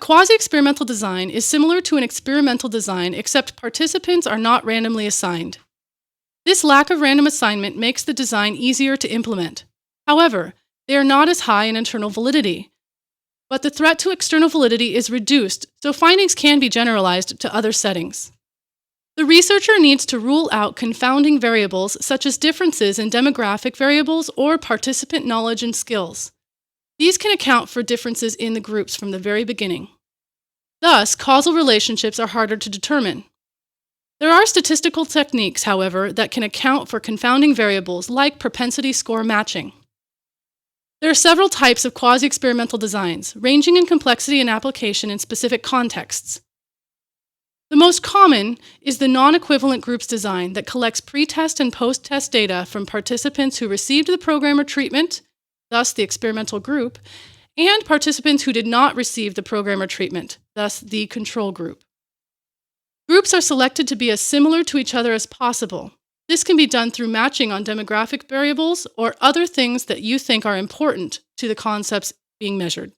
quasi-experimental design is similar to an experimental design, except participants are not randomly assigned. This lack of random assignment makes the design easier to implement. However, they are not as high in internal validity, but the threat to external validity is reduced, so findings can be generalized to other settings. The researcher needs to rule out confounding variables such as differences in demographic variables or participant knowledge and skills. These can account for differences in the groups from the very beginning. Thus, causal relationships are harder to determine. There are statistical techniques, however, that can account for confounding variables like propensity score matching. There are several types of quasi-experimental designs, ranging in complexity and application in specific contexts. The most common is the non-equivalent groups design that collects pre-test and post-test data from participants who received the program or treatment, thus the experimental group, and participants who did not receive the program or treatment, thus the control group. Groups are selected to be as similar to each other as possible. This can be done through matching on demographic variables or other things that you think are important to the concepts being measured.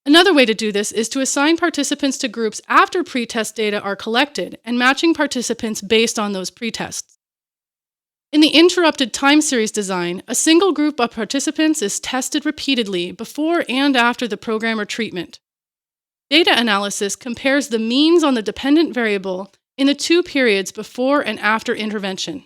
Another way to do this is to assign participants to groups after pretest data are collected and matching participants based on those pretests. In the interrupted time series design, a single group of participants is tested repeatedly before and after the program or treatment. Data analysis compares the means on the dependent variable in the 2 periods before and after intervention.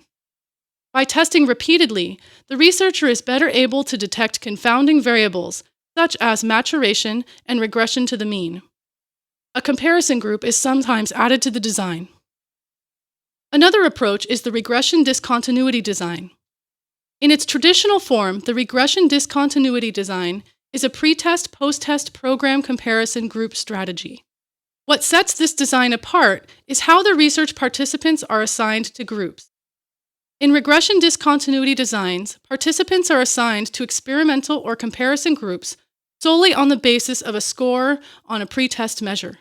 By testing repeatedly, the researcher is better able to detect confounding variables such as maturation and regression to the mean. A comparison group is sometimes added to the design. Another approach is the regression discontinuity design. In its traditional form, the regression discontinuity design is a pretest post-test program comparison group strategy. What sets this design apart is how the research participants are assigned to groups. In regression discontinuity designs, participants are assigned to experimental or comparison groups solely on the basis of a score on a pretest measure.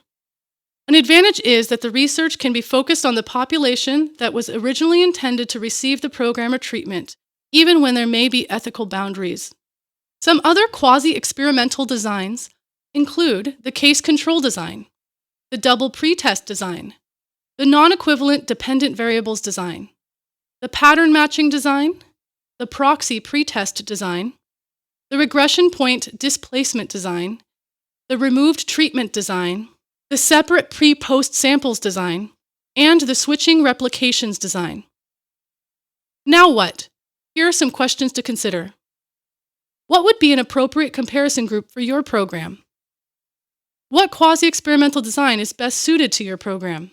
An advantage is that the research can be focused on the population that was originally intended to receive the program or treatment, even when there may be ethical boundaries. Some other quasi-experimental designs include the case control design, the double pretest design, the non-equivalent dependent variables design, the pattern matching design, the proxy pretest design, the regression point displacement design, the removed treatment design, the separate pre-post samples design, and the switching replications design. Now what? Here are some questions to consider. What would be an appropriate comparison group for your program? What quasi-experimental design is best suited to your program?